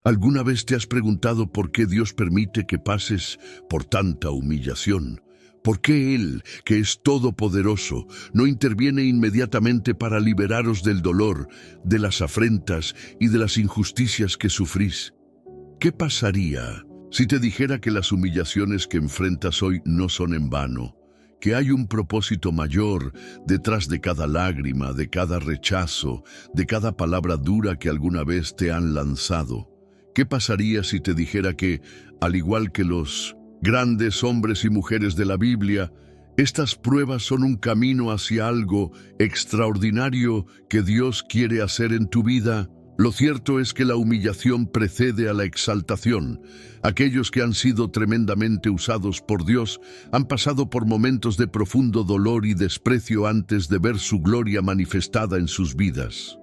¿Alguna vez te has preguntado por qué Dios permite que pases por tanta humillación? ¿Por qué Él, que es todopoderoso, no interviene inmediatamente para liberaros del dolor, de las afrentas y de las injusticias que sufrís? ¿Qué pasaría si te dijera que las humillaciones que enfrentas hoy no son en vano? Que hay un propósito mayor detrás de cada lágrima, de cada rechazo, de cada palabra dura que alguna vez te han lanzado. ¿Qué pasaría si te dijera que, al igual que los grandes hombres y mujeres de la Biblia, estas pruebas son un camino hacia algo extraordinario que Dios quiere hacer en tu vida? Lo cierto es que la humillación precede a la exaltación. Aquellos que han sido tremendamente usados por Dios han pasado por momentos de profundo dolor y desprecio antes de ver su gloria manifestada en sus vidas.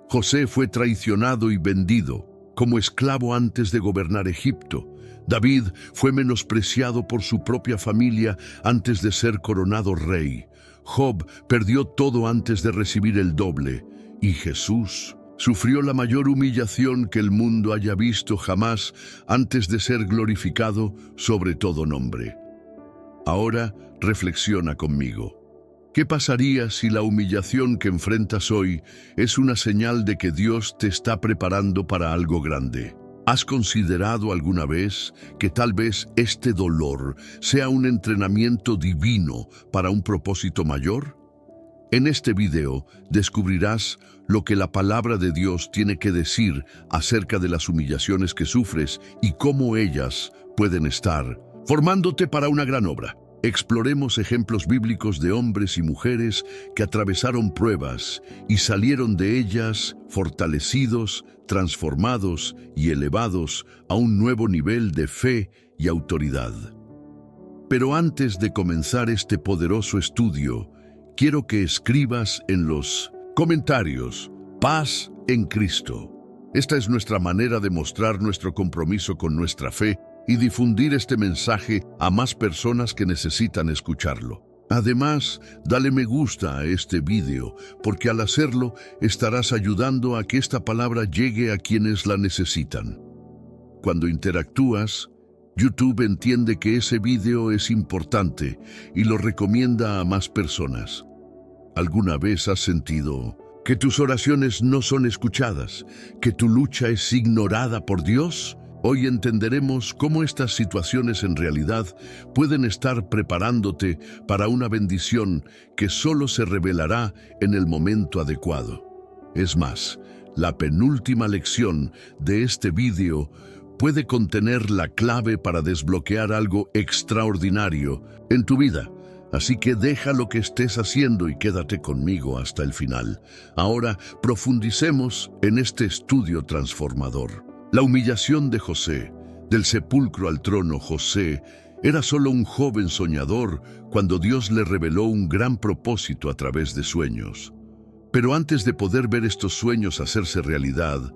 José fue traicionado y vendido como esclavo antes de gobernar Egipto. David fue menospreciado por su propia familia antes de ser coronado rey. Job perdió todo antes de recibir el doble. Y Jesús sufrió la mayor humillación que el mundo haya visto jamás antes de ser glorificado sobre todo nombre. Ahora reflexiona conmigo. ¿Qué pasaría si la humillación que enfrentas hoy es una señal de que Dios te está preparando para algo grande? ¿Has considerado alguna vez que tal vez este dolor sea un entrenamiento divino para un propósito mayor? En este video descubrirás lo que la palabra de Dios tiene que decir acerca de las humillaciones que sufres y cómo ellas pueden estar formándote para una gran obra. Exploremos ejemplos bíblicos de hombres y mujeres que atravesaron pruebas y salieron de ellas fortalecidos, transformados y elevados a un nuevo nivel de fe y autoridad. Pero antes de comenzar este poderoso estudio, quiero que escribas en los comentarios: paz en Cristo. Esta es nuestra manera de mostrar nuestro compromiso con nuestra fe y difundir este mensaje a más personas que necesitan escucharlo. Además, dale me gusta a este video, porque al hacerlo estarás ayudando a que esta palabra llegue a quienes la necesitan. Cuando interactúas, YouTube entiende que ese video es importante y lo recomienda a más personas. ¿Alguna vez has sentido que tus oraciones no son escuchadas, que tu lucha es ignorada por Dios? Hoy entenderemos cómo estas situaciones en realidad pueden estar preparándote para una bendición que solo se revelará en el momento adecuado. Es más, la penúltima lección de este video puede contener la clave para desbloquear algo extraordinario en tu vida. Así que deja lo que estés haciendo y quédate conmigo hasta el final. Ahora profundicemos en este estudio transformador. La humillación de José. Del sepulcro al trono, José era solo un joven soñador cuando Dios le reveló un gran propósito a través de sueños. Pero antes de poder ver estos sueños hacerse realidad,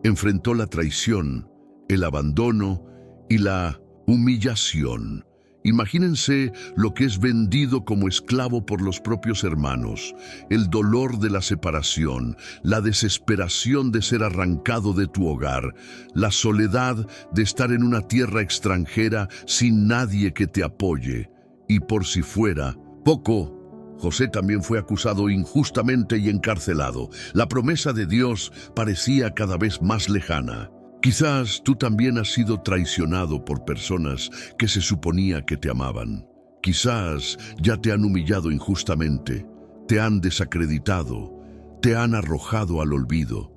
enfrentó la traición, el abandono y la humillación. Imagínense lo que es vendido como esclavo por los propios hermanos, el dolor de la separación, la desesperación de ser arrancado de tu hogar, la soledad de estar en una tierra extranjera sin nadie que te apoye. Y por si fuera poco, José también fue acusado injustamente y encarcelado. La promesa de Dios parecía cada vez más lejana. Quizás tú también has sido traicionado por personas que se suponía que te amaban. Quizás ya te han humillado injustamente, te han desacreditado, te han arrojado al olvido.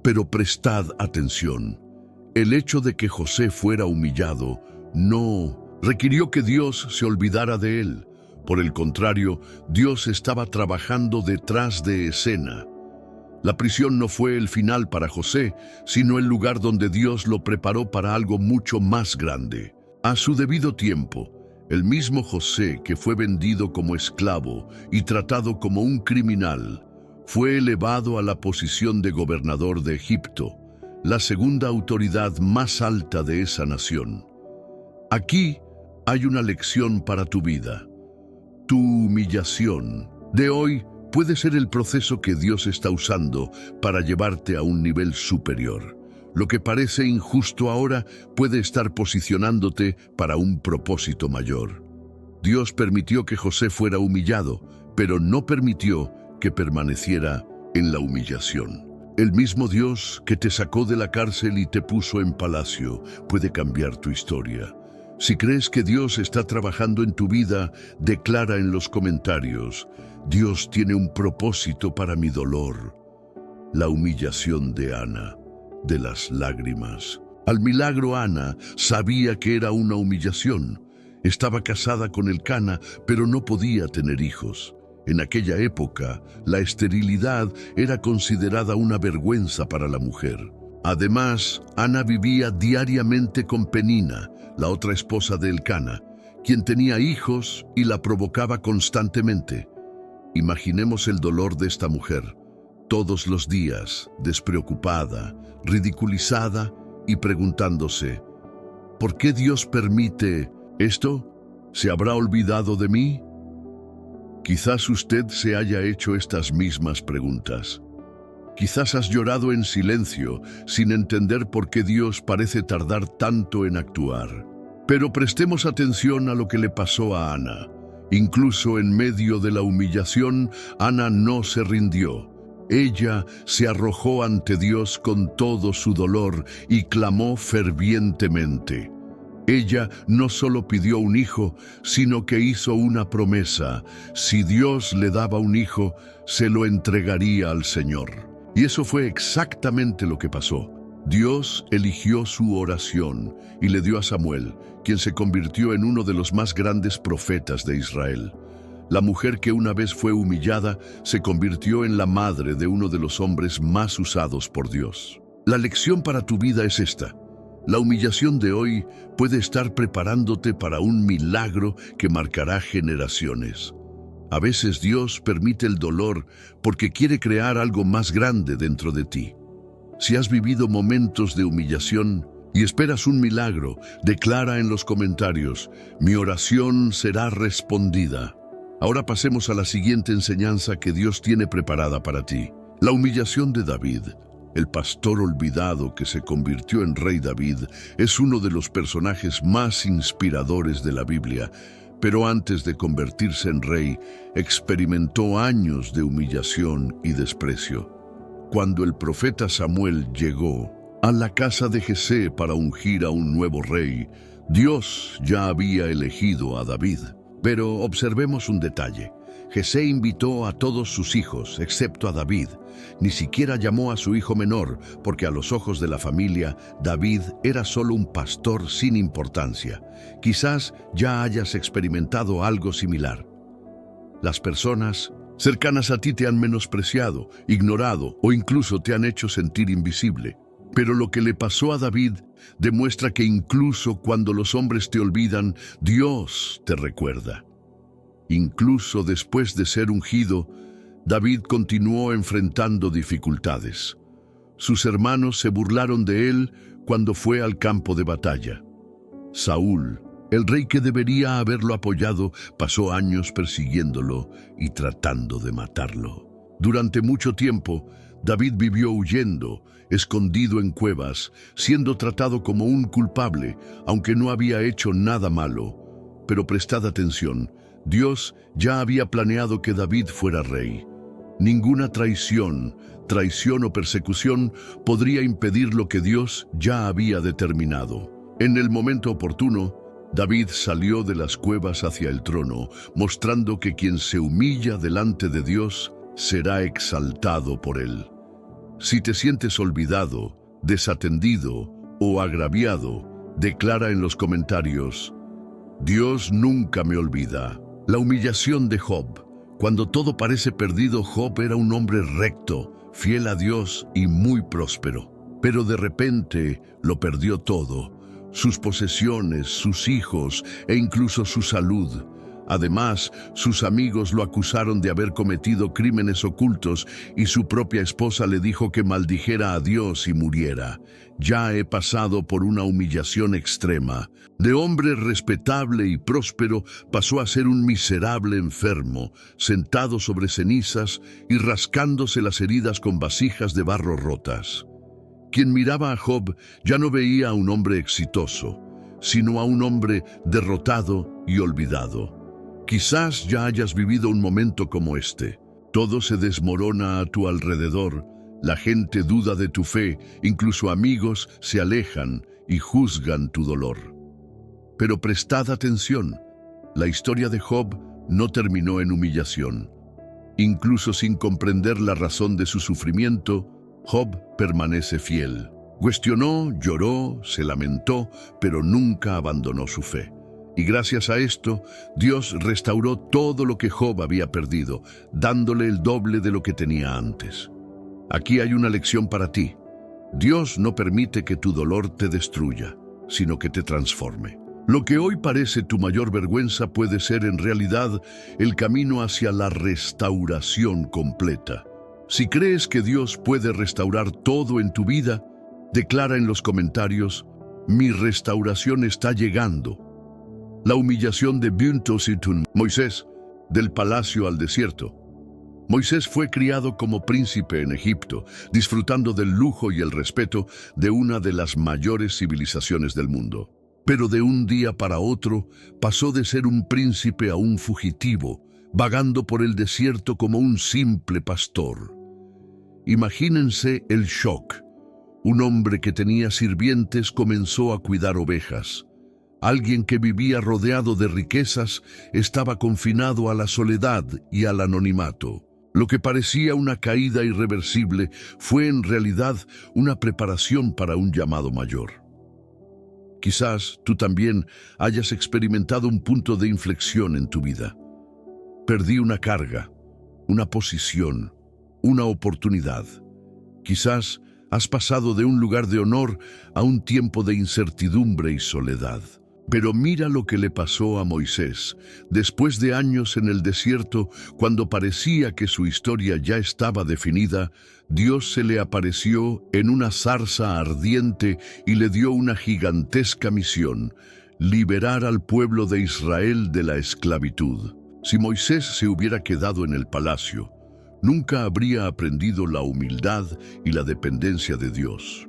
Pero prestad atención. El hecho de que José fuera humillado no requirió que Dios se olvidara de él. Por el contrario, Dios estaba trabajando detrás de escena. La prisión no fue el final para José, sino el lugar donde Dios lo preparó para algo mucho más grande. A su debido tiempo, el mismo José que fue vendido como esclavo y tratado como un criminal, fue elevado a la posición de gobernador de Egipto, la segunda autoridad más alta de esa nación. Aquí hay una lección para tu vida. Tu humillación de hoy puede ser el proceso que Dios está usando para llevarte a un nivel superior. Lo que parece injusto ahora puede estar posicionándote para un propósito mayor. Dios permitió que José fuera humillado, pero no permitió que permaneciera en la humillación. El mismo Dios que te sacó de la cárcel y te puso en palacio puede cambiar tu historia. Si crees que Dios está trabajando en tu vida, declara en los comentarios: Dios tiene un propósito para mi dolor. La humillación de Ana, de las lágrimas. Al milagro, Ana sabía que era una humillación. Estaba casada con Elcana, pero no podía tener hijos. En aquella época, la esterilidad era considerada una vergüenza para la mujer. Además, Ana vivía diariamente con Penina, la otra esposa de Elcana, quien tenía hijos y la provocaba constantemente. Imaginemos el dolor de esta mujer, todos los días, despreocupada, ridiculizada y preguntándose: ¿por qué Dios permite esto? ¿Se habrá olvidado de mí? Quizás usted se haya hecho estas mismas preguntas. Quizás has llorado en silencio, sin entender por qué Dios parece tardar tanto en actuar. Pero prestemos atención a lo que le pasó a Ana. Incluso en medio de la humillación, Ana no se rindió. Ella se arrojó ante Dios con todo su dolor y clamó fervientemente. Ella no solo pidió un hijo, sino que hizo una promesa: si Dios le daba un hijo, se lo entregaría al Señor. Y eso fue exactamente lo que pasó. Dios eligió su oración y le dio a Samuel, quien se convirtió en uno de los más grandes profetas de Israel. La mujer que una vez fue humillada se convirtió en la madre de uno de los hombres más usados por Dios. La lección para tu vida es esta: la humillación de hoy puede estar preparándote para un milagro que marcará generaciones. A veces Dios permite el dolor porque quiere crear algo más grande dentro de ti. Si has vivido momentos de humillación y esperas un milagro, declara en los comentarios: mi oración será respondida. Ahora pasemos a la siguiente enseñanza que Dios tiene preparada para ti. La humillación de David. El pastor olvidado que se convirtió en rey David es uno de los personajes más inspiradores de la Biblia, pero antes de convertirse en rey, experimentó años de humillación y desprecio. Cuando el profeta Samuel llegó a la casa de Jesé para ungir a un nuevo rey, Dios ya había elegido a David. Pero observemos un detalle. Jesé invitó a todos sus hijos, excepto a David. Ni siquiera llamó a su hijo menor, porque a los ojos de la familia, David era solo un pastor sin importancia. Quizás ya hayas experimentado algo similar. Las personas cercanas a ti te han menospreciado, ignorado o incluso te han hecho sentir invisible. Pero lo que le pasó a David demuestra que incluso cuando los hombres te olvidan, Dios te recuerda. Incluso después de ser ungido, David continuó enfrentando dificultades. Sus hermanos se burlaron de él cuando fue al campo de batalla. Saúl, el rey que debería haberlo apoyado, pasó años persiguiéndolo y tratando de matarlo. Durante mucho tiempo, David vivió huyendo, escondido en cuevas, siendo tratado como un culpable, aunque no había hecho nada malo. Pero prestad atención, Dios ya había planeado que David fuera rey. Ninguna traición o persecución podría impedir lo que Dios ya había determinado. En el momento oportuno, David salió de las cuevas hacia el trono, mostrando que quien se humilla delante de Dios será exaltado por él. Si te sientes olvidado, desatendido o agraviado, declara en los comentarios: Dios nunca me olvida. La humillación de Job. Cuando todo parece perdido, Job era un hombre recto, fiel a Dios y muy próspero. Pero de repente lo perdió todo: sus posesiones, sus hijos e incluso su salud. Además, sus amigos lo acusaron de haber cometido crímenes ocultos y su propia esposa le dijo que maldijera a Dios y muriera. Ya he pasado por una humillación extrema. De hombre respetable y próspero pasó a ser un miserable enfermo, sentado sobre cenizas y rascándose las heridas con vasijas de barro rotas. Quien miraba a Job ya no veía a un hombre exitoso, sino a un hombre derrotado y olvidado. Quizás ya hayas vivido un momento como este. Todo se desmorona a tu alrededor, la gente duda de tu fe, incluso amigos se alejan y juzgan tu dolor. Pero prestad atención, la historia de Job no terminó en humillación. Incluso sin comprender la razón de su sufrimiento, Job permanece fiel. Cuestionó, lloró, se lamentó, pero nunca abandonó su fe. Y gracias a esto, Dios restauró todo lo que Job había perdido, dándole el doble de lo que tenía antes. Aquí hay una lección para ti. Dios no permite que tu dolor te destruya, sino que te transforme. Lo que hoy parece tu mayor vergüenza puede ser en realidad el camino hacia la restauración completa. Si crees que Dios puede restaurar todo en tu vida, declara en los comentarios: mi restauración está llegando. La humillación de Buntositun, Moisés, del palacio al desierto. Moisés fue criado como príncipe en Egipto, disfrutando del lujo y el respeto de una de las mayores civilizaciones del mundo. Pero de un día para otro pasó de ser un príncipe a un fugitivo, vagando por el desierto como un simple pastor. Imagínense el shock. Un hombre que tenía sirvientes comenzó a cuidar ovejas. Alguien que vivía rodeado de riquezas estaba confinado a la soledad y al anonimato. Lo que parecía una caída irreversible fue en realidad una preparación para un llamado mayor. Quizás tú también hayas experimentado un punto de inflexión en tu vida. Perdí una carga, una posición, una oportunidad. Quizás has pasado de un lugar de honor a un tiempo de incertidumbre y soledad. Pero mira lo que le pasó a Moisés. Después de años en el desierto, cuando parecía que su historia ya estaba definida, Dios se le apareció en una zarza ardiente y le dio una gigantesca misión: liberar al pueblo de Israel de la esclavitud. Si Moisés se hubiera quedado en el palacio, nunca habría aprendido la humildad y la dependencia de Dios.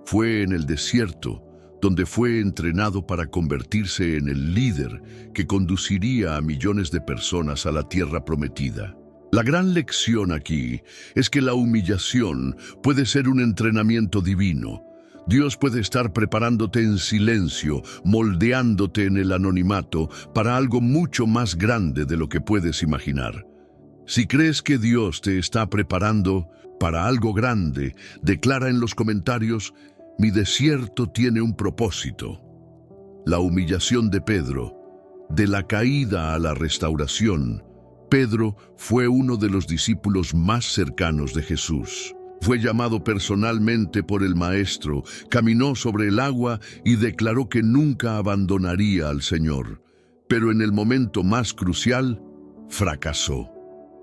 Fue en el desierto donde fue entrenado para convertirse en el líder que conduciría a millones de personas a la tierra prometida. La gran lección aquí es que la humillación puede ser un entrenamiento divino. Dios puede estar preparándote en silencio, moldeándote en el anonimato para algo mucho más grande de lo que puedes imaginar. Si crees que Dios te está preparando para algo grande, declara en los comentarios: mi desierto tiene un propósito. La humillación de Pedro, de la caída a la restauración. Pedro fue uno de los discípulos más cercanos de Jesús. Fue llamado personalmente por el Maestro, caminó sobre el agua y declaró que nunca abandonaría al Señor. Pero en el momento más crucial, fracasó.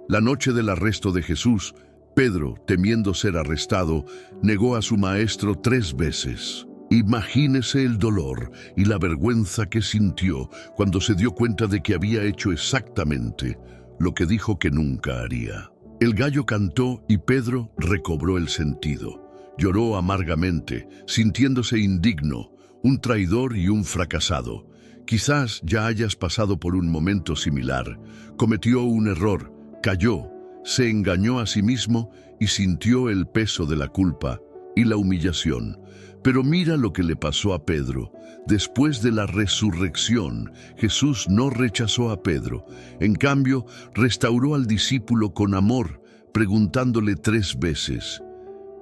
La noche del arresto de Jesús, Pedro, temiendo ser arrestado, negó a su maestro 3 veces. Imagínese el dolor y la vergüenza que sintió cuando se dio cuenta de que había hecho exactamente lo que dijo que nunca haría. El gallo cantó y Pedro recobró el sentido. Lloró amargamente, sintiéndose indigno, un traidor y un fracasado. Quizás ya hayas pasado por un momento similar. Cometió un error, cayó, se engañó a sí mismo y sintió el peso de la culpa y la humillación. Pero mira lo que le pasó a Pedro. Después de la resurrección, Jesús no rechazó a Pedro. En cambio, restauró al discípulo con amor, preguntándole 3 veces: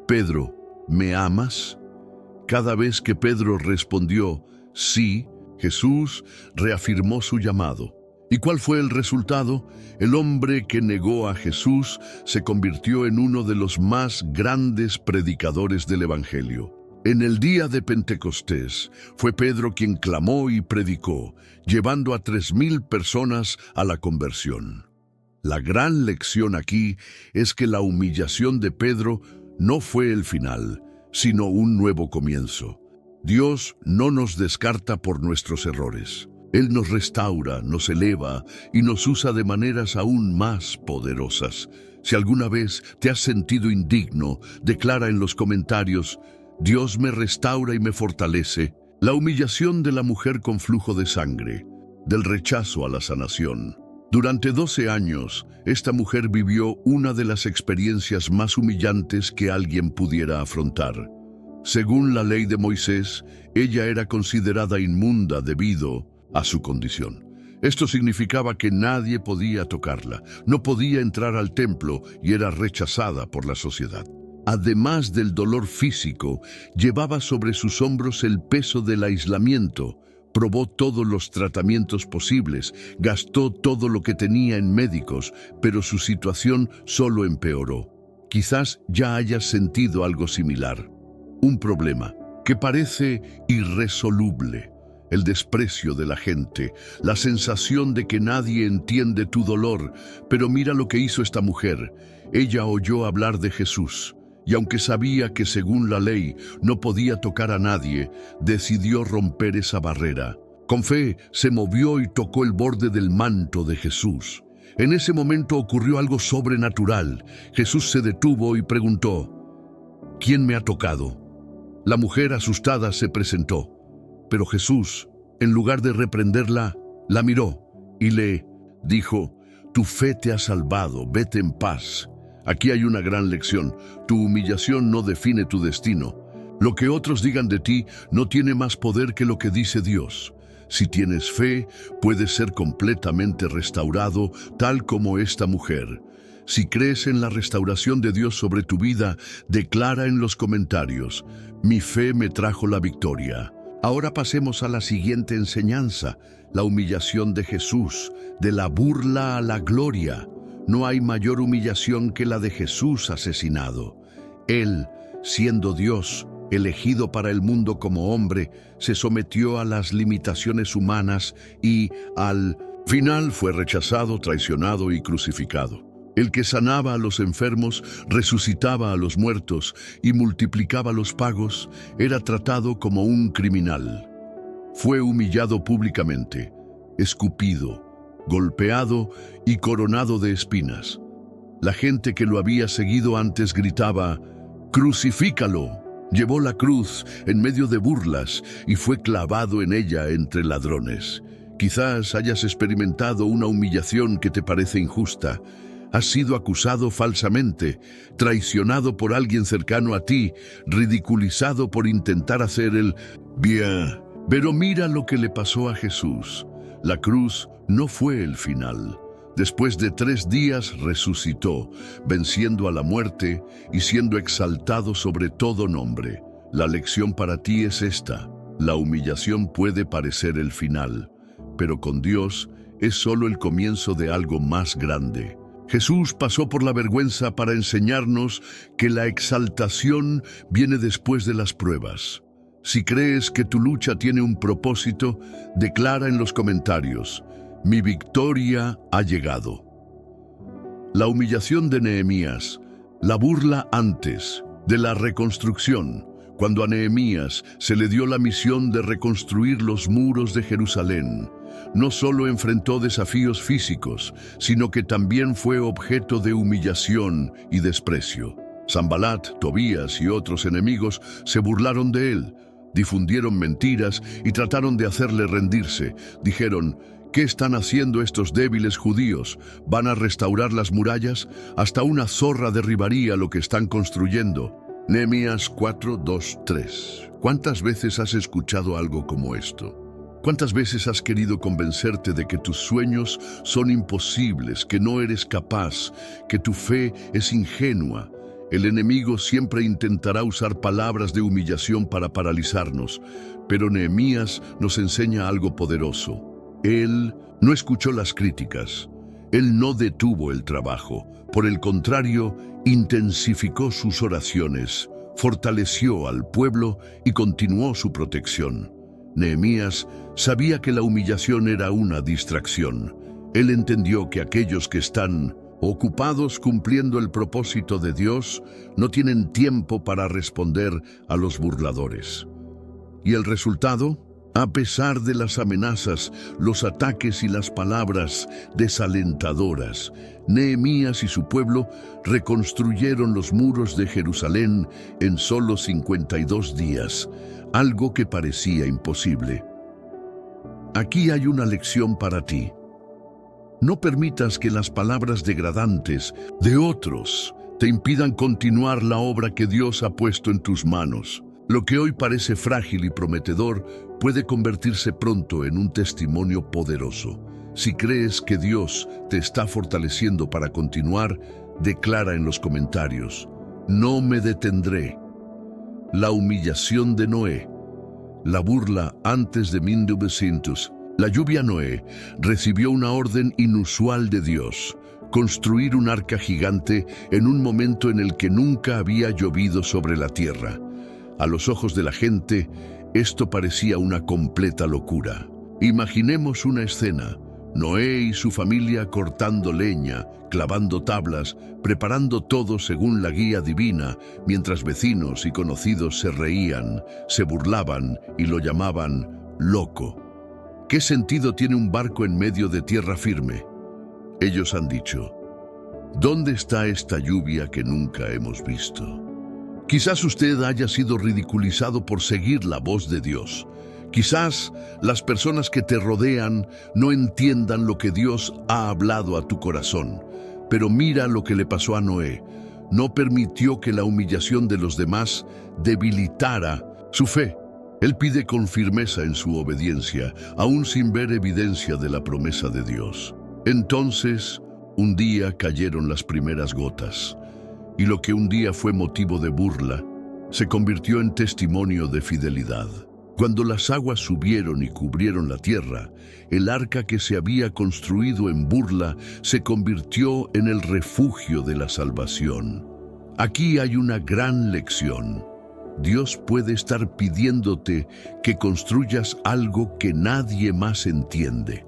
«Pedro, ¿me amas?». Cada vez que Pedro respondió sí, Jesús reafirmó su llamado. ¿Y cuál fue el resultado? El hombre que negó a Jesús se convirtió en uno de los más grandes predicadores del Evangelio. En el día de Pentecostés, fue Pedro quien clamó y predicó, llevando a 3,000 personas a la conversión. La gran lección aquí es que la humillación de Pedro no fue el final, sino un nuevo comienzo. Dios no nos descarta por nuestros errores. Él nos restaura, nos eleva y nos usa de maneras aún más poderosas. Si alguna vez te has sentido indigno, declara en los comentarios: Dios me restaura y me fortalece. La humillación de la mujer con flujo de sangre, del rechazo a la sanación. Durante 12 años, esta mujer vivió una de las experiencias más humillantes que alguien pudiera afrontar. Según la ley de Moisés, ella era considerada inmunda debido a su condición. Esto significaba que nadie podía tocarla, no podía entrar al templo y era rechazada por la sociedad. Además del dolor físico, llevaba sobre sus hombros el peso del aislamiento. Probó todos los tratamientos posibles, gastó todo lo que tenía en médicos, pero su situación solo empeoró. Quizás ya hayas sentido algo similar. Un problema que parece irresoluble. El desprecio de la gente, la sensación de que nadie entiende tu dolor. Pero mira lo que hizo esta mujer. Ella oyó hablar de Jesús, y aunque sabía que según la ley no podía tocar a nadie, decidió romper esa barrera. Con fe se movió y tocó el borde del manto de Jesús. En ese momento ocurrió algo sobrenatural. Jesús se detuvo y preguntó: ¿Quién me ha tocado? La mujer asustada se presentó. Pero Jesús, en lugar de reprenderla, la miró y le dijo: tu fe te ha salvado, vete en paz. Aquí hay una gran lección: tu humillación no define tu destino. Lo que otros digan de ti no tiene más poder que lo que dice Dios. Si tienes fe, puedes ser completamente restaurado, tal como esta mujer. Si crees en la restauración de Dios sobre tu vida, declara en los comentarios: mi fe me trajo la victoria. Ahora pasemos a la siguiente enseñanza: la humillación de Jesús, de la burla a la gloria. No hay mayor humillación que la de Jesús asesinado. Él, siendo Dios, elegido para el mundo como hombre, se sometió a las limitaciones humanas y, al final, fue rechazado, traicionado y crucificado. El que sanaba a los enfermos, resucitaba a los muertos y multiplicaba los pagos, era tratado como un criminal. Fue humillado públicamente, escupido, golpeado y coronado de espinas. La gente que lo había seguido antes gritaba: ¡crucifícalo! Llevó la cruz en medio de burlas y fue clavado en ella entre ladrones. Quizás hayas experimentado una humillación que te parece injusta. Has sido acusado falsamente, traicionado por alguien cercano a ti, ridiculizado por intentar hacer el bien. Pero mira lo que le pasó a Jesús. La cruz no fue el final. Después de 3 días resucitó, venciendo a la muerte y siendo exaltado sobre todo nombre. La lección para ti es esta: la humillación puede parecer el final, pero con Dios es solo el comienzo de algo más grande. Jesús pasó por la vergüenza para enseñarnos que la exaltación viene después de las pruebas. Si crees que tu lucha tiene un propósito, declara en los comentarios: mi victoria ha llegado. La humillación de Nehemías, la burla antes de la reconstrucción, cuando a Nehemías se le dio la misión de reconstruir los muros de Jerusalén. No solo enfrentó desafíos físicos, sino que también fue objeto de humillación y desprecio. Sanbalat, Tobías y otros enemigos se burlaron de él, difundieron mentiras y trataron de hacerle rendirse. Dijeron: ¿qué están haciendo estos débiles judíos? ¿Van a restaurar las murallas? Hasta una zorra derribaría lo que están construyendo. Nehemías 4, 2, 3. ¿Cuántas veces has escuchado algo como esto? ¿Cuántas veces has querido convencerte de que tus sueños son imposibles, que no eres capaz, que tu fe es ingenua? El enemigo siempre intentará usar palabras de humillación para paralizarnos, pero Nehemías nos enseña algo poderoso. Él no escuchó las críticas, él no detuvo el trabajo, por el contrario, intensificó sus oraciones, fortaleció al pueblo y continuó su protección. Nehemías sabía que la humillación era una distracción. Él entendió que aquellos que están ocupados cumpliendo el propósito de Dios no tienen tiempo para responder a los burladores. ¿Y el resultado? A pesar de las amenazas, los ataques y las palabras desalentadoras, Nehemías y su pueblo reconstruyeron los muros de Jerusalén en solo 52 días, algo que parecía imposible. Aquí hay una lección para ti. No permitas que las palabras degradantes de otros te impidan continuar la obra que Dios ha puesto en tus manos. Lo que hoy parece frágil y prometedor puede convertirse pronto en un testimonio poderoso. Si crees que Dios te está fortaleciendo para continuar, declara en los comentarios: no me detendré. La humillación de Noé. La burla antes de 1900. La lluvia Noé recibió una orden inusual de Dios: construir un arca gigante en un momento en el que nunca había llovido sobre la tierra. A los ojos de la gente, esto parecía una completa locura. Imaginemos una escena: Noé y su familia cortando leña, clavando tablas, preparando todo según la guía divina, mientras vecinos y conocidos se reían, se burlaban y lo llamaban loco. ¿Qué sentido tiene un barco en medio de tierra firme? Ellos han dicho: ¿dónde está esta lluvia que nunca hemos visto? Quizás usted haya sido ridiculizado por seguir la voz de Dios. Quizás las personas que te rodean no entiendan lo que Dios ha hablado a tu corazón. Pero mira lo que le pasó a Noé. No permitió que la humillación de los demás debilitara su fe. Él pide con firmeza en su obediencia, aún sin ver evidencia de la promesa de Dios. Entonces, un día cayeron las primeras gotas, y lo que un día fue motivo de burla, se convirtió en testimonio de fidelidad. Cuando las aguas subieron y cubrieron la tierra, el arca que se había construido en burla se convirtió en el refugio de la salvación. Aquí hay una gran lección. Dios puede estar pidiéndote que construyas algo que nadie más entiende.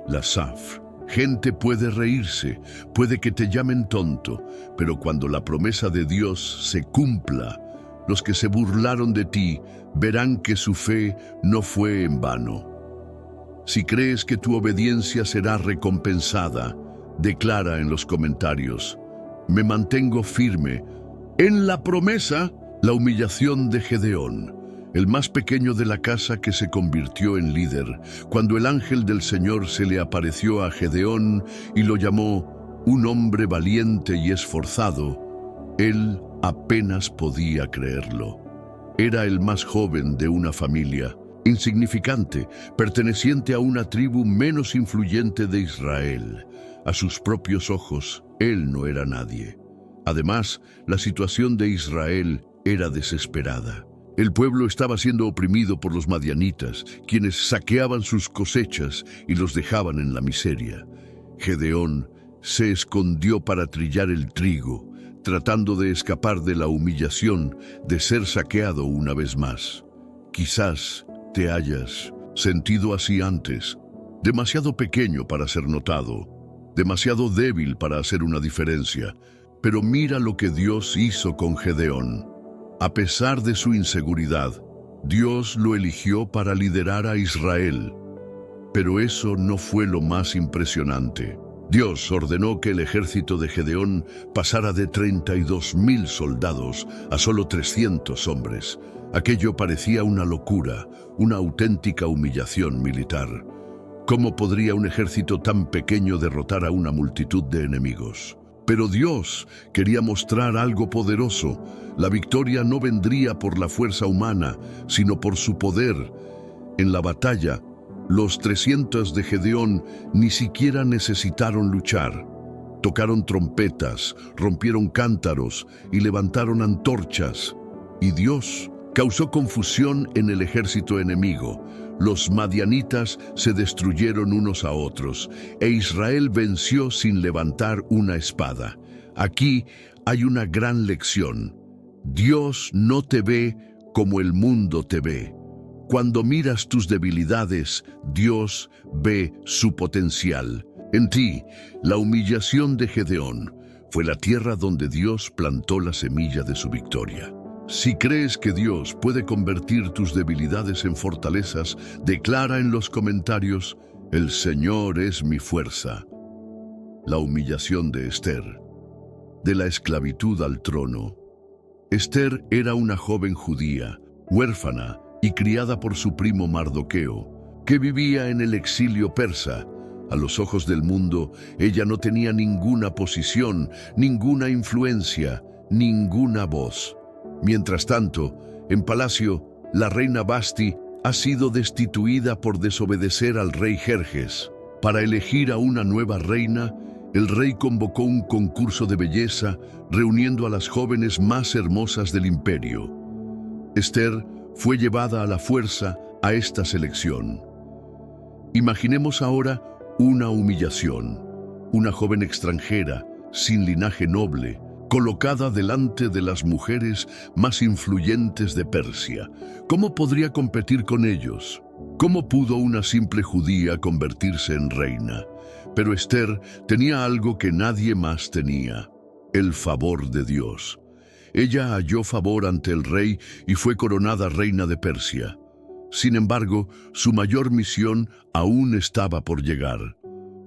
La SAF. Gente puede reírse, puede que te llamen tonto, pero cuando la promesa de Dios se cumpla, los que se burlaron de ti verán que su fe no fue en vano. Si crees que tu obediencia será recompensada, declara en los comentarios: me mantengo firme en la promesa. La humillación de Gedeón, el más pequeño de la casa que se convirtió en líder. Cuando el ángel del Señor se le apareció a Gedeón y lo llamó un hombre valiente y esforzado, él apenas podía creerlo. Era el más joven de una familia, insignificante, perteneciente a una tribu menos influyente de Israel. A sus propios ojos, él no era nadie. Además, la situación de Israel era desesperada. El pueblo estaba siendo oprimido por los madianitas, quienes saqueaban sus cosechas y los dejaban en la miseria. Gedeón se escondió para trillar el trigo, tratando de escapar de la humillación de ser saqueado una vez más. Quizás te hayas sentido así antes, demasiado pequeño para ser notado, demasiado débil para hacer una diferencia. Pero mira lo que Dios hizo con Gedeón. A pesar de su inseguridad, Dios lo eligió para liderar a Israel. Pero eso no fue lo más impresionante. Dios ordenó que el ejército de Gedeón pasara de 32,000 soldados a solo 300 hombres. Aquello parecía una locura, una auténtica humillación militar. ¿Cómo podría un ejército tan pequeño derrotar a una multitud de enemigos? Pero Dios quería mostrar algo poderoso. La victoria no vendría por la fuerza humana, sino por su poder. En la batalla, los 300 de Gedeón ni siquiera necesitaron luchar. Tocaron trompetas, rompieron cántaros y levantaron antorchas. Y Dios causó confusión en el ejército enemigo. Los madianitas se destruyeron unos a otros, e Israel venció sin levantar una espada. Aquí hay una gran lección. Dios no te ve como el mundo te ve. Cuando miras tus debilidades, Dios ve su potencial. En ti, la humillación de Gedeón fue la tierra donde Dios plantó la semilla de su victoria. Si crees que Dios puede convertir tus debilidades en fortalezas, declara en los comentarios: el Señor es mi fuerza. La humillación de Esther. De la esclavitud al trono. Esther era una joven judía, huérfana y criada por su primo Mardoqueo, que vivía en el exilio persa. A los ojos del mundo, ella no tenía ninguna posición, ninguna influencia, ninguna voz. Mientras tanto, en palacio, la reina Vasti ha sido destituida por desobedecer al rey Jerjes. Para elegir a una nueva reina, el rey convocó un concurso de belleza, reuniendo a las jóvenes más hermosas del imperio. Esther fue llevada a la fuerza a esta selección. Imaginemos ahora una humillación. Una joven extranjera, sin linaje noble, colocada delante de las mujeres más influyentes de Persia. ¿Cómo podría competir con ellos? ¿Cómo pudo una simple judía convertirse en reina? Pero Esther tenía algo que nadie más tenía: el favor de Dios. Ella halló favor ante el rey y fue coronada reina de Persia. Sin embargo, su mayor misión aún estaba por llegar.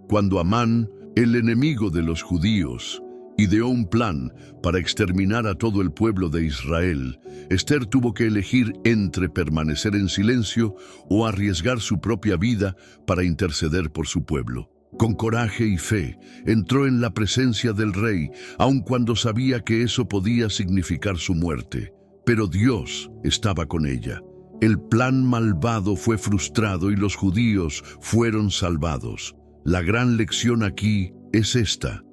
Cuando Amán, el enemigo de los judíos, ideó un plan para exterminar a todo el pueblo de Israel, Esther tuvo que elegir entre permanecer en silencio o arriesgar su propia vida para interceder por su pueblo. Con coraje y fe, entró en la presencia del rey, aun cuando sabía que eso podía significar su muerte. Pero Dios estaba con ella. El plan malvado fue frustrado y los judíos fueron salvados. La gran lección aquí es esta: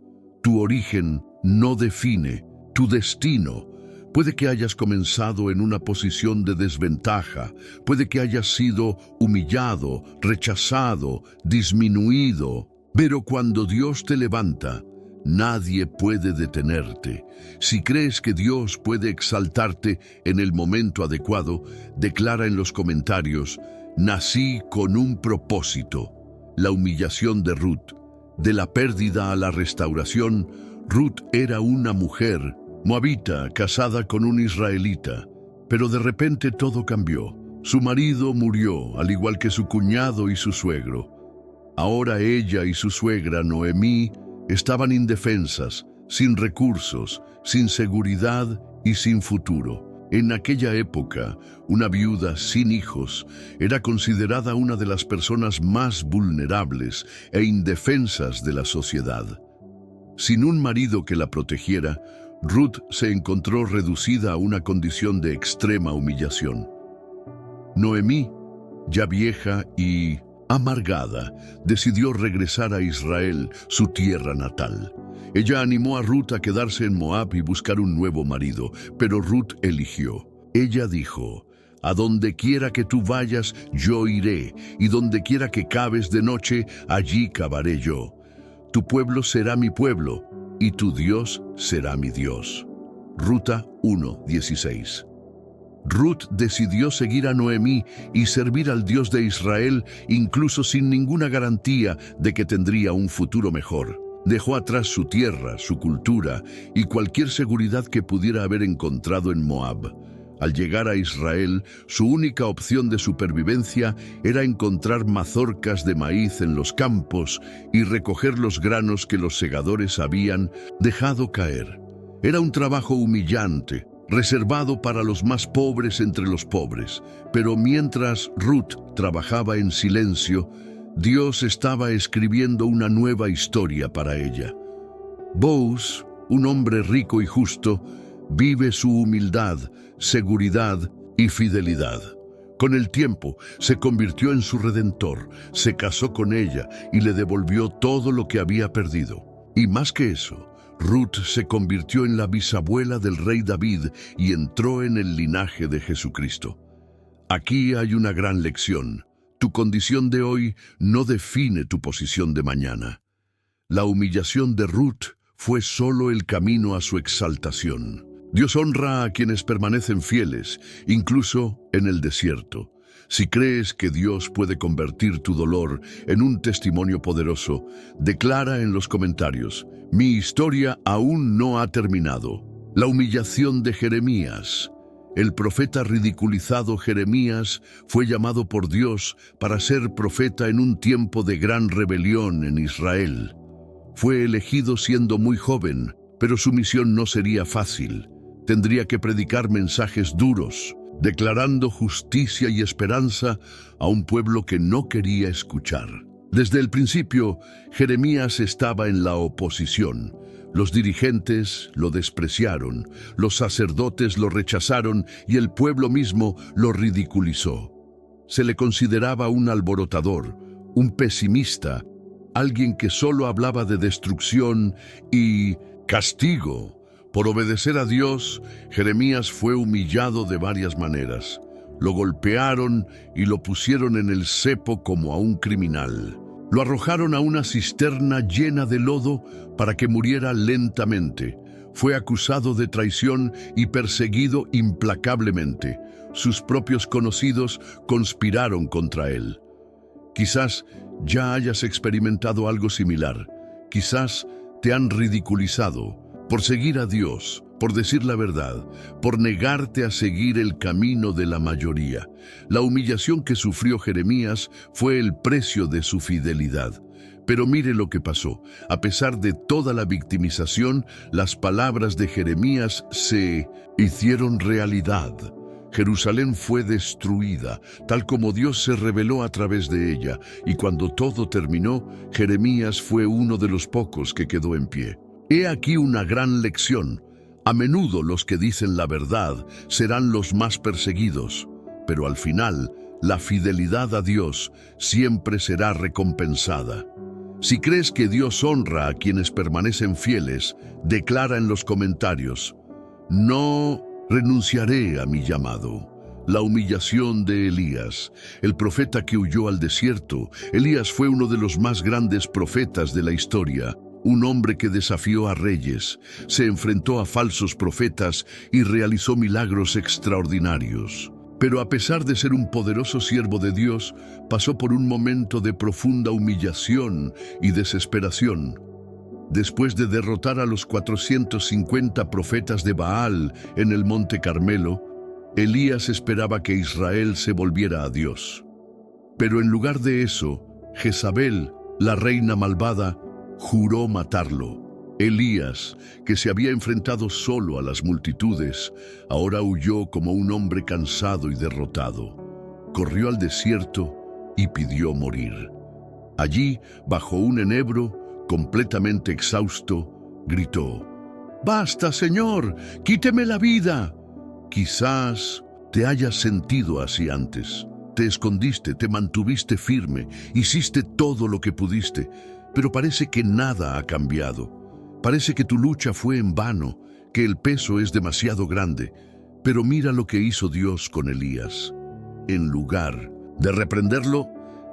tu origen no define tu destino. Puede que hayas comenzado en una posición de desventaja, puede que hayas sido humillado, rechazado, disminuido, pero cuando Dios te levanta, nadie puede detenerte. Si crees que Dios puede exaltarte en el momento adecuado, declara en los comentarios: nací con un propósito. La humillación de Ruth. De la pérdida a la restauración, Ruth era una mujer moabita casada con un israelita, pero de repente todo cambió. Su marido murió, al igual que su cuñado y su suegro. Ahora ella y su suegra, Noemí, estaban indefensas, sin recursos, sin seguridad y sin futuro. En aquella época, una viuda sin hijos era considerada una de las personas más vulnerables e indefensas de la sociedad. Sin un marido que la protegiera, Ruth se encontró reducida a una condición de extrema humillación. Noemí, ya vieja y amargada, decidió regresar a Israel, su tierra natal. Ella animó a Ruth a quedarse en Moab y buscar un nuevo marido, pero Ruth eligió. Ella dijo: a donde quiera que tú vayas, yo iré, y donde quiera que caves de noche, allí cavaré yo. Tu pueblo será mi pueblo, y tu Dios será mi Dios. Ruta 1:16. Ruth decidió seguir a Noemí y servir al Dios de Israel, incluso sin ninguna garantía de que tendría un futuro mejor. Dejó atrás su tierra, su cultura y cualquier seguridad que pudiera haber encontrado en Moab. Al llegar a Israel, su única opción de supervivencia era encontrar mazorcas de maíz en los campos y recoger los granos que los segadores habían dejado caer. Era un trabajo humillante, reservado para los más pobres entre los pobres. Pero mientras Ruth trabajaba en silencio, Dios estaba escribiendo una nueva historia para ella. Boaz, un hombre rico y justo, vive su humildad, seguridad y fidelidad. Con el tiempo, se convirtió en su redentor, se casó con ella y le devolvió todo lo que había perdido. Y más que eso, Ruth se convirtió en la bisabuela del rey David y entró en el linaje de Jesucristo. Aquí hay una gran lección. Tu condición de hoy no define tu posición de mañana. La humillación de Ruth fue solo el camino a su exaltación. Dios honra a quienes permanecen fieles, incluso en el desierto. Si crees que Dios puede convertir tu dolor en un testimonio poderoso, declara en los comentarios: mi historia aún no ha terminado. La humillación de Jeremías. El profeta ridiculizado Jeremías fue llamado por Dios para ser profeta en un tiempo de gran rebelión en Israel. Fue elegido siendo muy joven, pero su misión no sería fácil. Tendría que predicar mensajes duros, declarando justicia y esperanza a un pueblo que no quería escuchar. Desde el principio, Jeremías estaba en la oposición. Los dirigentes lo despreciaron, los sacerdotes lo rechazaron y el pueblo mismo lo ridiculizó. Se le consideraba un alborotador, un pesimista, alguien que solo hablaba de destrucción y castigo. Por obedecer a Dios, Jeremías fue humillado de varias maneras. Lo golpearon y lo pusieron en el cepo como a un criminal. Lo arrojaron a una cisterna llena de lodo para que muriera lentamente. Fue acusado de traición y perseguido implacablemente. Sus propios conocidos conspiraron contra él. Quizás ya hayas experimentado algo similar. Quizás te han ridiculizado por seguir a Dios, por decir la verdad, por negarte a seguir el camino de la mayoría. La humillación que sufrió Jeremías fue el precio de su fidelidad. Pero mire lo que pasó. A pesar de toda la victimización, las palabras de Jeremías se hicieron realidad. Jerusalén fue destruida, tal como Dios se reveló a través de ella, y cuando todo terminó, Jeremías fue uno de los pocos que quedó en pie. He aquí una gran lección. A menudo los que dicen la verdad serán los más perseguidos, pero al final, la fidelidad a Dios siempre será recompensada. Si crees que Dios honra a quienes permanecen fieles, declara en los comentarios: no renunciaré a mi llamado. La humillación de Elías, el profeta que huyó al desierto. Elías fue uno de los más grandes profetas de la historia. Un hombre que desafió a reyes, se enfrentó a falsos profetas y realizó milagros extraordinarios. Pero a pesar de ser un poderoso siervo de Dios, pasó por un momento de profunda humillación y desesperación. Después de derrotar a los 450 profetas de Baal en el Monte Carmelo, Elías esperaba que Israel se volviera a Dios. Pero en lugar de eso, Jezabel, la reina malvada, juró matarlo. Elías, que se había enfrentado solo a las multitudes, ahora huyó como un hombre cansado y derrotado. Corrió al desierto y pidió morir. Allí, bajo un enebro, completamente exhausto, gritó: «¡Basta, Señor! ¡Quíteme la vida!». Quizás te hayas sentido así antes. Te escondiste, te mantuviste firme, hiciste todo lo que pudiste, pero parece que nada ha cambiado. Parece que tu lucha fue en vano, que el peso es demasiado grande. Pero mira lo que hizo Dios con Elías. En lugar de reprenderlo,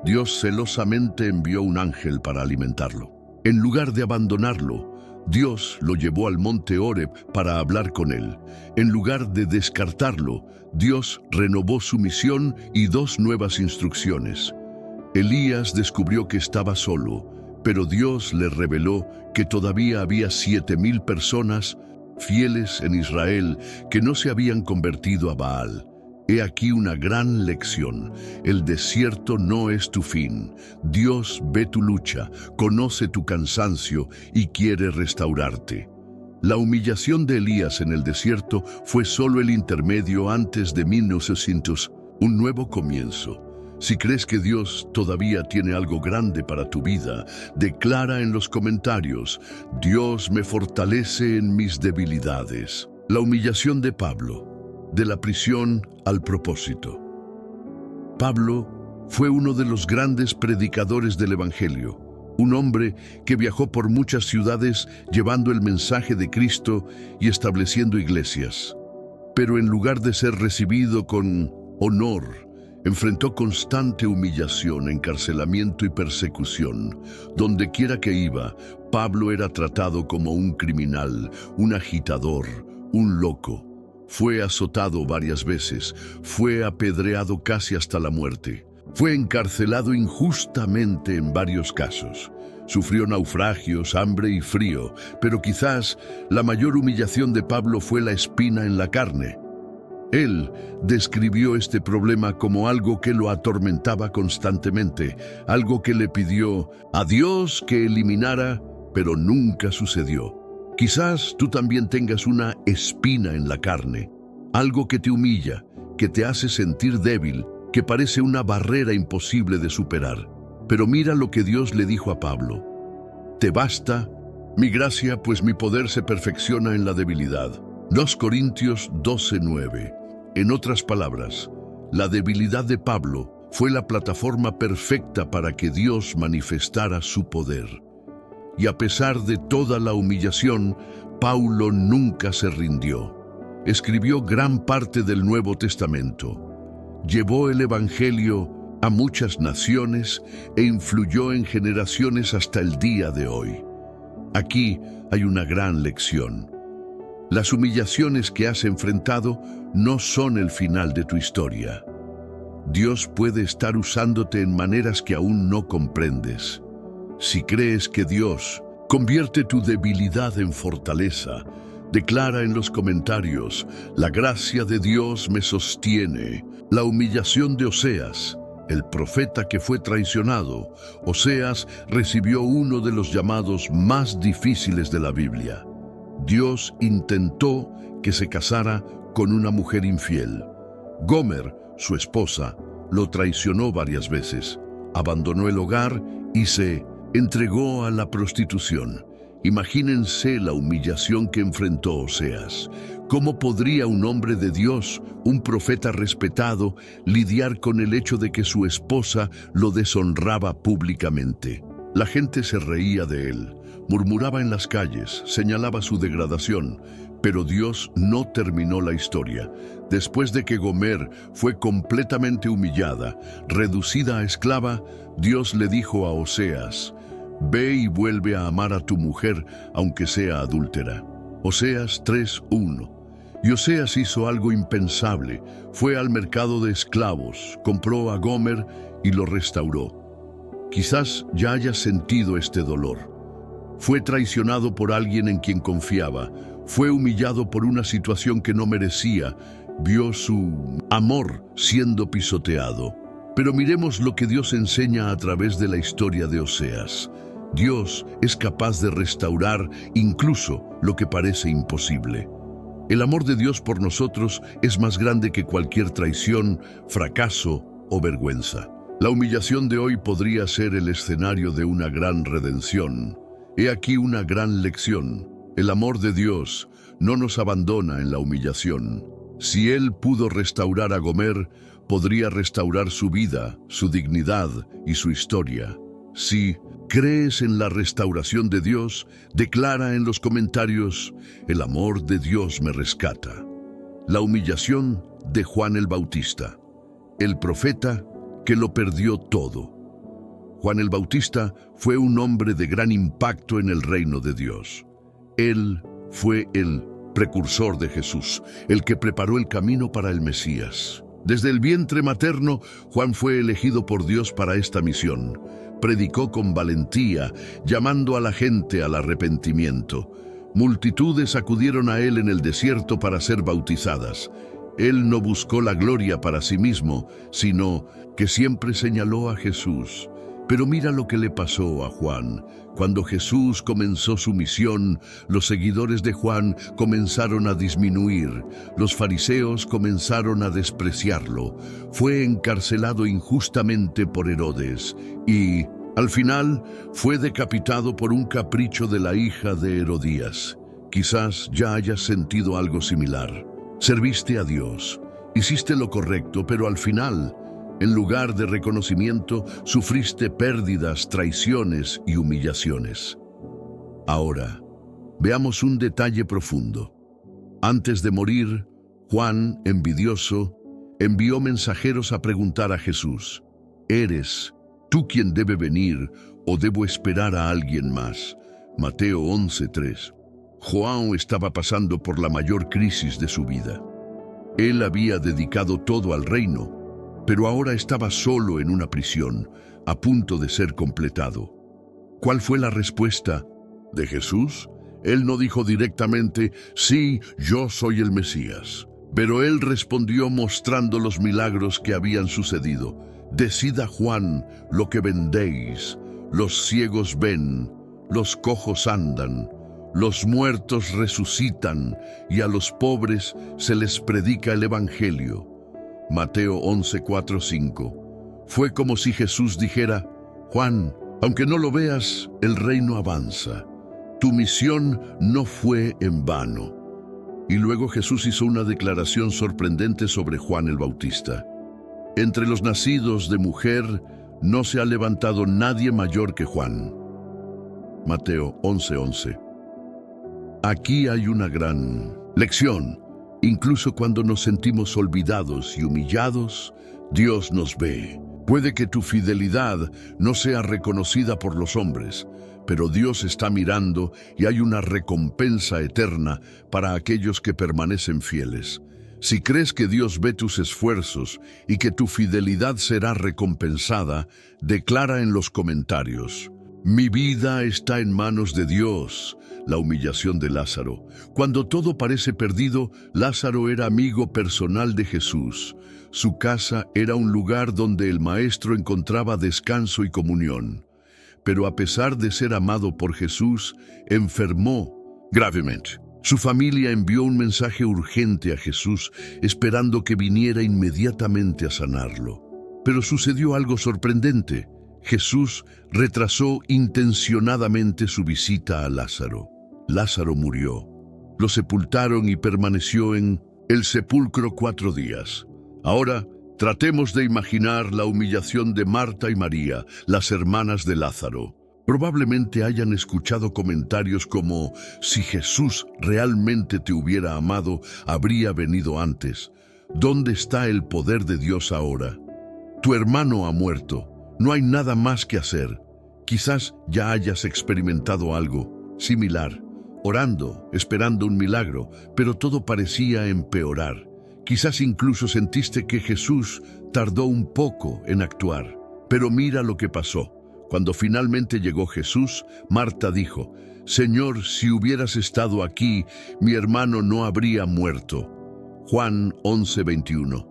Dios celosamente envió un ángel para alimentarlo. En lugar de abandonarlo, Dios lo llevó al monte Horeb para hablar con él. En lugar de descartarlo, Dios renovó su misión y 2 nuevas instrucciones. Elías descubrió que estaba solo, pero Dios le reveló que todavía había 7,000 personas fieles en Israel que no se habían convertido a Baal. He aquí una gran lección. El desierto no es tu fin. Dios ve tu lucha, conoce tu cansancio y quiere restaurarte. La humillación de Elías en el desierto fue solo el intermedio antes de 1900, un nuevo comienzo. Si crees que Dios todavía tiene algo grande para tu vida, declara en los comentarios: Dios me fortalece en mis debilidades. La humillación de Pablo, de la prisión al propósito. Pablo fue uno de los grandes predicadores del Evangelio, un hombre que viajó por muchas ciudades llevando el mensaje de Cristo y estableciendo iglesias. Pero en lugar de ser recibido con honor, enfrentó constante humillación, encarcelamiento y persecución. Donde quiera que iba, Pablo era tratado como un criminal, un agitador, un loco. Fue azotado varias veces, fue apedreado casi hasta la muerte. Fue encarcelado injustamente en varios casos. Sufrió naufragios, hambre y frío, pero quizás la mayor humillación de Pablo fue la espina en la carne. Él describió este problema como algo que lo atormentaba constantemente, algo que le pidió a Dios que eliminara, pero nunca sucedió. Quizás tú también tengas una espina en la carne, algo que te humilla, que te hace sentir débil, que parece una barrera imposible de superar. Pero mira lo que Dios le dijo a Pablo: «Te basta mi gracia, pues mi poder se perfecciona en la debilidad». 2 Corintios 12:9. En otras palabras, la debilidad de Pablo fue la plataforma perfecta para que Dios manifestara su poder. Y a pesar de toda la humillación, Pablo nunca se rindió. Escribió gran parte del Nuevo Testamento. Llevó el Evangelio a muchas naciones e influyó en generaciones hasta el día de hoy. Aquí hay una gran lección. Las humillaciones que has enfrentado no son el final de tu historia. Dios puede estar usándote en maneras que aún no comprendes. Si crees que Dios convierte tu debilidad en fortaleza, declara en los comentarios: «La gracia de Dios me sostiene». La humillación de Oseas, el profeta que fue traicionado. Oseas recibió uno de los llamados más difíciles de la Biblia. Dios intentó que se casara con una mujer infiel. Gomer, su esposa, lo traicionó varias veces, abandonó el hogar y se entregó a la prostitución. Imagínense la humillación que enfrentó Oseas. ¿Cómo podría un hombre de Dios, un profeta respetado, lidiar con el hecho de que su esposa lo deshonraba públicamente? La gente se reía de él, murmuraba en las calles, señalaba su degradación, pero Dios no terminó la historia. Después de que Gomer fue completamente humillada, reducida a esclava, Dios le dijo a Oseas: «Ve y vuelve a amar a tu mujer, aunque sea adúltera». Oseas 3:1. Y Oseas hizo algo impensable. Fue al mercado de esclavos, compró a Gomer y lo restauró. Quizás ya hayas sentido este dolor. Fue traicionado por alguien en quien confiaba. Fue humillado por una situación que no merecía. Vio su amor siendo pisoteado. Pero miremos lo que Dios enseña a través de la historia de Oseas. Dios es capaz de restaurar incluso lo que parece imposible. El amor de Dios por nosotros es más grande que cualquier traición, fracaso o vergüenza. La humillación de hoy podría ser el escenario de una gran redención. He aquí una gran lección. El amor de Dios no nos abandona en la humillación. Si Él pudo restaurar a Gomer, podría restaurar su vida, su dignidad y su historia. Si crees en la restauración de Dios, declara en los comentarios: «El amor de Dios me rescata». La humillación de Juan el Bautista, el profeta que lo perdió todo. Juan el Bautista fue un hombre de gran impacto en el reino de Dios. Él fue el precursor de Jesús, el que preparó el camino para el Mesías. Desde el vientre materno, Juan fue elegido por Dios para esta misión. Predicó con valentía, llamando a la gente al arrepentimiento. Multitudes acudieron a él en el desierto para ser bautizadas. Él no buscó la gloria para sí mismo, sino que siempre señaló a Jesús. Pero mira lo que le pasó a Juan. Cuando Jesús comenzó su misión, los seguidores de Juan comenzaron a disminuir. Los fariseos comenzaron a despreciarlo. Fue encarcelado injustamente por Herodes y, al final, fue decapitado por un capricho de la hija de Herodías. Quizás ya hayas sentido algo similar. Serviste a Dios, hiciste lo correcto, pero al final, en lugar de reconocimiento, sufriste pérdidas, traiciones y humillaciones. Ahora, veamos un detalle profundo. Antes de morir, Juan, envidioso, envió mensajeros a preguntar a Jesús: ¿eres tú quien debe venir o debo esperar a alguien más? Mateo 11:3. Juan estaba pasando por la mayor crisis de su vida. Él había dedicado todo al reino, pero ahora estaba solo en una prisión, a punto de ser completado. ¿Cuál fue la respuesta de Jesús? Él no dijo directamente: «Sí, yo soy el Mesías». Pero él respondió mostrando los milagros que habían sucedido. Decid a Juan lo que vendéis. Los ciegos ven, los cojos andan, los muertos resucitan y a los pobres se les predica el Evangelio. Mateo 11, 4, 5. Fue como si Jesús dijera: Juan, aunque no lo veas, el reino avanza. Tu misión no fue en vano. Y luego Jesús hizo una declaración sorprendente sobre Juan el Bautista. Entre los nacidos de mujer no se ha levantado nadie mayor que Juan. Mateo 11:11. Aquí hay una gran lección. Incluso cuando nos sentimos olvidados y humillados, Dios nos ve. Puede que tu fidelidad no sea reconocida por los hombres, pero Dios está mirando y hay una recompensa eterna para aquellos que permanecen fieles. Si crees que Dios ve tus esfuerzos y que tu fidelidad será recompensada, declara en los comentarios: mi vida está en manos de Dios. La humillación de Lázaro. Cuando todo parece perdido, Lázaro era amigo personal de Jesús. Su casa era un lugar donde el Maestro encontraba descanso y comunión. Pero a pesar de ser amado por Jesús, enfermó gravemente. Su familia envió un mensaje urgente a Jesús, esperando que viniera inmediatamente a sanarlo. Pero sucedió algo sorprendente. Jesús retrasó intencionadamente su visita a Lázaro. Lázaro murió. Lo sepultaron y permaneció en el sepulcro 4 días. Ahora, tratemos de imaginar la humillación de Marta y María, las hermanas de Lázaro. Probablemente hayan escuchado comentarios como: si Jesús realmente te hubiera amado, habría venido antes. ¿Dónde está el poder de Dios ahora? Tu hermano ha muerto. No hay nada más que hacer. Quizás ya hayas experimentado algo similar, orando, esperando un milagro, pero todo parecía empeorar. Quizás incluso sentiste que Jesús tardó un poco en actuar. Pero mira lo que pasó. Cuando finalmente llegó Jesús, Marta dijo: Señor, si hubieras estado aquí, mi hermano no habría muerto. Juan 11:21.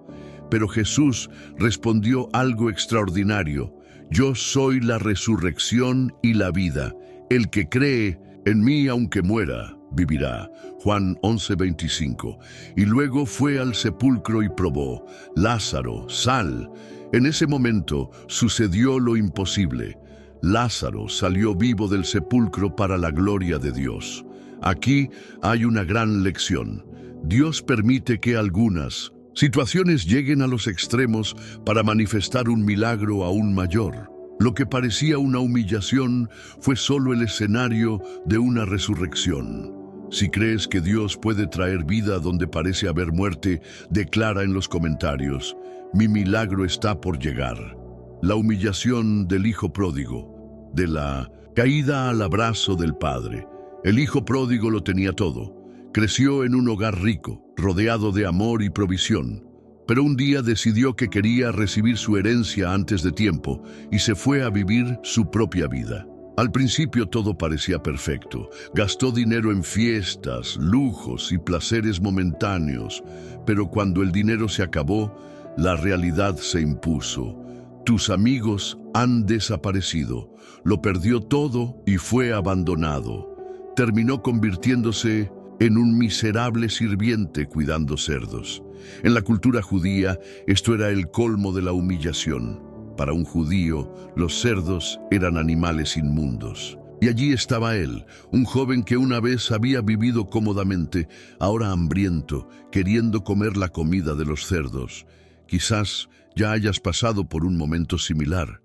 Pero Jesús respondió algo extraordinario: yo soy la resurrección y la vida. El que cree en mí, aunque muera, vivirá. Juan 11:25. Y luego fue al sepulcro y probó: Lázaro, sal. En ese momento sucedió lo imposible. Lázaro salió vivo del sepulcro para la gloria de Dios. Aquí hay una gran lección. Dios permite que algunas situaciones lleguen a los extremos para manifestar un milagro aún mayor. Lo que parecía una humillación fue solo el escenario de una resurrección. Si crees que Dios puede traer vida donde parece haber muerte, declara en los comentarios: mi milagro está por llegar. La humillación del hijo pródigo, de la caída al abrazo del padre. El hijo pródigo lo tenía todo. Creció en un hogar rico, rodeado de amor y provisión, pero un día decidió que quería recibir su herencia antes de tiempo y se fue a vivir su propia vida. Al principio todo parecía perfecto. Gastó dinero en fiestas, lujos y placeres momentáneos, pero cuando el dinero se acabó, la realidad se impuso. Tus amigos han desaparecido. Lo perdió todo y fue abandonado. Terminó convirtiéndose en un miserable sirviente cuidando cerdos. En la cultura judía, esto era el colmo de la humillación. Para un judío, los cerdos eran animales inmundos. Y allí estaba él, un joven que una vez había vivido cómodamente, ahora hambriento, queriendo comer la comida de los cerdos. Quizás ya hayas pasado por un momento similar.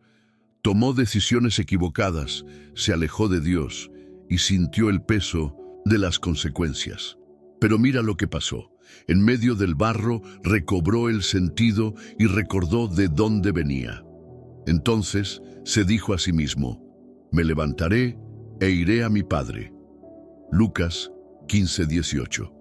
Tomó decisiones equivocadas, se alejó de Dios y sintió el peso de las consecuencias. Pero mira lo que pasó. En medio del barro recobró el sentido y recordó de dónde venía. Entonces se dijo a sí mismo: me levantaré e iré a mi padre. Lucas 15:18.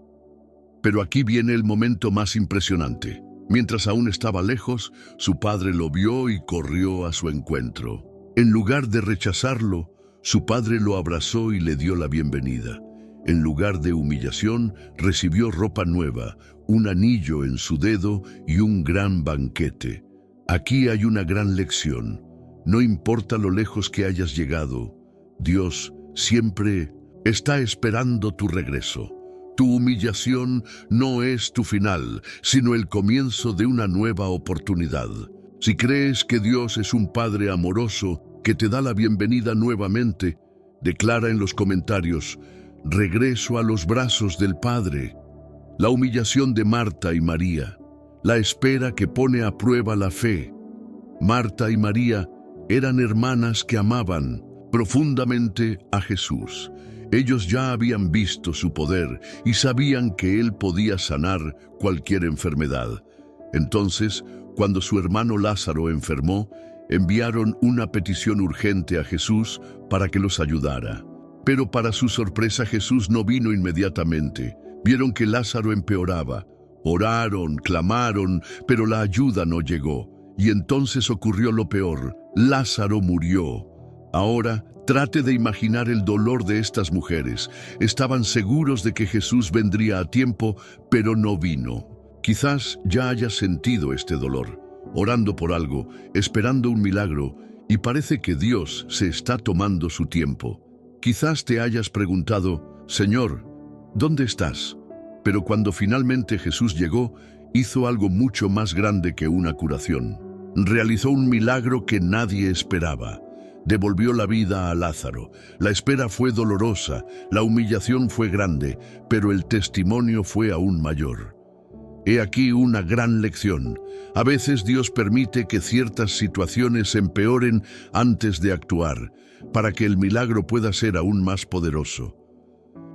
Pero aquí viene el momento más impresionante. Mientras aún estaba lejos, su padre lo vio y corrió a su encuentro. En lugar de rechazarlo, su padre lo abrazó y le dio la bienvenida. En lugar de humillación, recibió ropa nueva, un anillo en su dedo y un gran banquete. Aquí hay una gran lección. No importa lo lejos que hayas llegado, Dios siempre está esperando tu regreso. Tu humillación no es tu final, sino el comienzo de una nueva oportunidad. Si crees que Dios es un Padre amoroso que te da la bienvenida nuevamente, declara en los comentarios: regreso a los brazos del Padre. La humillación de Marta y María, la espera que pone a prueba la fe. Marta y María eran hermanas que amaban profundamente a Jesús. Ellos ya habían visto su poder y sabían que Él podía sanar cualquier enfermedad. Entonces, cuando su hermano Lázaro enfermó, enviaron una petición urgente a Jesús para que los ayudara. Pero para su sorpresa, Jesús no vino inmediatamente. Vieron que Lázaro empeoraba. Oraron, clamaron, pero la ayuda no llegó. Y entonces ocurrió lo peor: Lázaro murió. Ahora, trate de imaginar el dolor de estas mujeres. Estaban seguros de que Jesús vendría a tiempo, pero no vino. Quizás ya hayas sentido este dolor, orando por algo, esperando un milagro, y parece que Dios se está tomando su tiempo. Quizás te hayas preguntado: Señor, ¿dónde estás? Pero cuando finalmente Jesús llegó, hizo algo mucho más grande que una curación. Realizó un milagro que nadie esperaba. Devolvió la vida a Lázaro. La espera fue dolorosa, la humillación fue grande, pero el testimonio fue aún mayor. He aquí una gran lección. A veces Dios permite que ciertas situaciones empeoren antes de actuar, para que el milagro pueda ser aún más poderoso.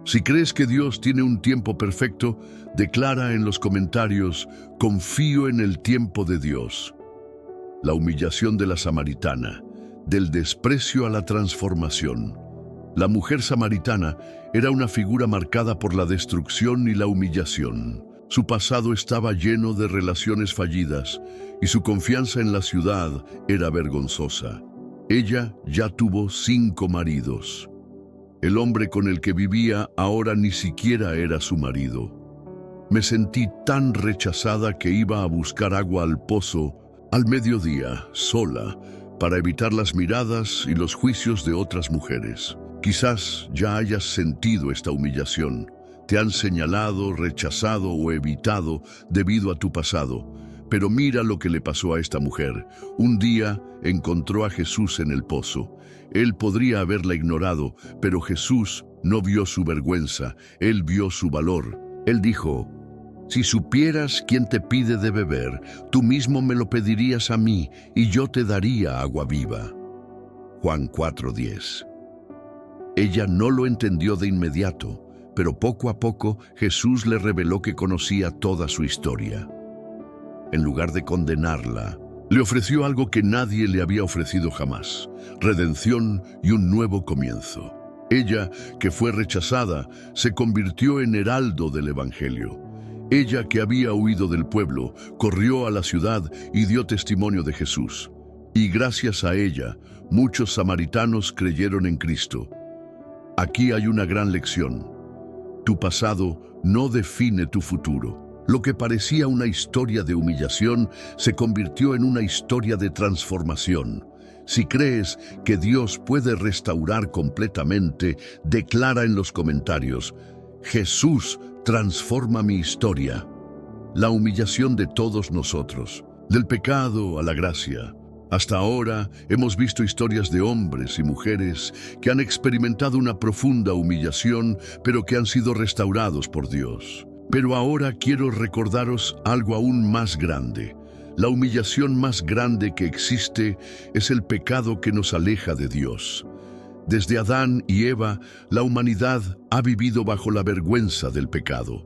Si crees que Dios tiene un tiempo perfecto, declara en los comentarios: confío en el tiempo de Dios. La humillación de la samaritana, del desprecio a la transformación. La mujer samaritana era una figura marcada por la destrucción y la humillación. Su pasado estaba lleno de relaciones fallidas y su confianza en la ciudad era vergonzosa. Ella ya tuvo 5 maridos. El hombre con el que vivía ahora ni siquiera era su marido. Me sentí tan rechazada que iba a buscar agua al pozo al mediodía, sola, para evitar las miradas y los juicios de otras mujeres. Quizás ya hayas sentido esta humillación. Te han señalado, rechazado o evitado debido a tu pasado. Pero mira lo que le pasó a esta mujer. Un día encontró a Jesús en el pozo. Él podría haberla ignorado, pero Jesús no vio su vergüenza, Él vio su valor. Él dijo: si supieras quién te pide de beber, tú mismo me lo pedirías a mí, y yo te daría agua viva. Juan 4:10. Ella no lo entendió de inmediato, pero poco a poco Jesús le reveló que conocía toda su historia. En lugar de condenarla, le ofreció algo que nadie le había ofrecido jamás: redención y un nuevo comienzo. Ella, que fue rechazada, se convirtió en heraldo del Evangelio. Ella, que había huido del pueblo, corrió a la ciudad y dio testimonio de Jesús. Y gracias a ella, muchos samaritanos creyeron en Cristo. Aquí hay una gran lección. Tu pasado no define tu futuro. Lo que parecía una historia de humillación se convirtió en una historia de transformación. Si crees que Dios puede restaurar completamente, declara en los comentarios: Jesús transforma mi historia. La humillación de todos nosotros, del pecado a la gracia. Hasta ahora hemos visto historias de hombres y mujeres que han experimentado una profunda humillación, pero que han sido restaurados por Dios. Pero ahora quiero recordaros algo aún más grande. La humillación más grande que existe es el pecado que nos aleja de Dios. Desde Adán y Eva, la humanidad ha vivido bajo la vergüenza del pecado.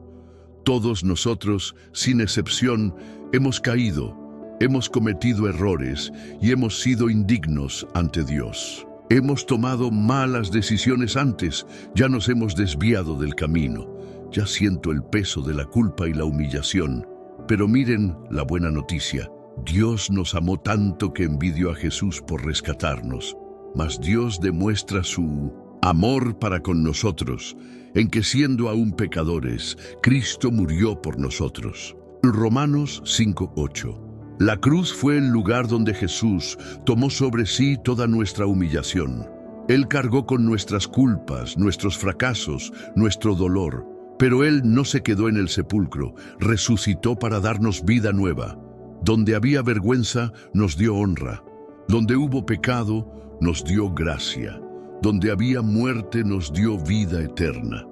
Todos nosotros, sin excepción, hemos caído, hemos cometido errores y hemos sido indignos ante Dios. Hemos tomado malas decisiones antes, ya nos hemos desviado del camino. Ya siento el peso de la culpa y la humillación. Pero miren la buena noticia. Dios nos amó tanto que envió a Jesús por rescatarnos. Mas Dios demuestra su Amor para con nosotros, en que siendo aún pecadores, Cristo murió por nosotros. Romanos 5:8. La cruz fue el lugar donde Jesús tomó sobre sí toda nuestra humillación. Él cargó con nuestras culpas, nuestros fracasos, nuestro dolor. Pero Él no se quedó en el sepulcro, resucitó para darnos vida nueva. Donde había vergüenza, nos dio honra. Donde hubo pecado, nos dio gracia. Donde había muerte, nos dio vida eterna.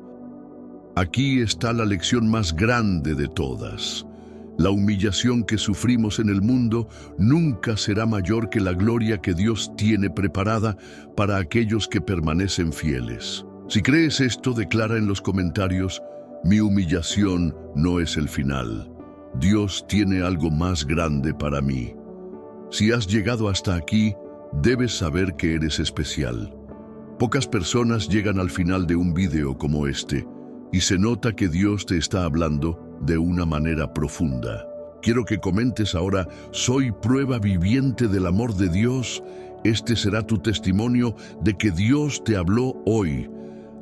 Aquí está la lección más grande de todas. La humillación que sufrimos en el mundo nunca será mayor que la gloria que Dios tiene preparada para aquellos que permanecen fieles. Si crees esto, declara en los comentarios: mi humillación no es el final. Dios tiene algo más grande para mí. Si has llegado hasta aquí, debes saber que eres especial. Pocas personas llegan al final de un video como este, y se nota que Dios te está hablando de una manera profunda. Quiero que comentes ahora: soy prueba viviente del amor de Dios. Este será tu testimonio de que Dios te habló hoy.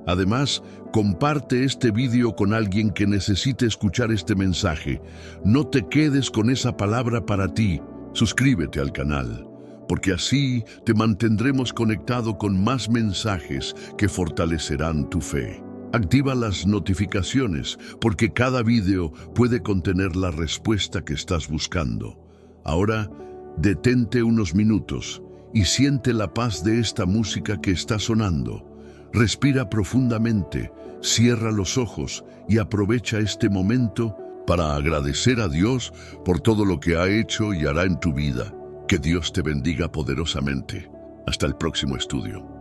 Además, comparte este vídeo con alguien que necesite escuchar este mensaje. No te quedes con esa palabra para ti. Suscríbete al canal, porque así te mantendremos conectado con más mensajes que fortalecerán tu fe. Activa las notificaciones, porque cada vídeo puede contener la respuesta que estás buscando. Ahora, detente unos minutos y siente la paz de esta música que está sonando. Respira profundamente, cierra los ojos y aprovecha este momento para agradecer a Dios por todo lo que ha hecho y hará en tu vida. Que Dios te bendiga poderosamente. Hasta el próximo estudio.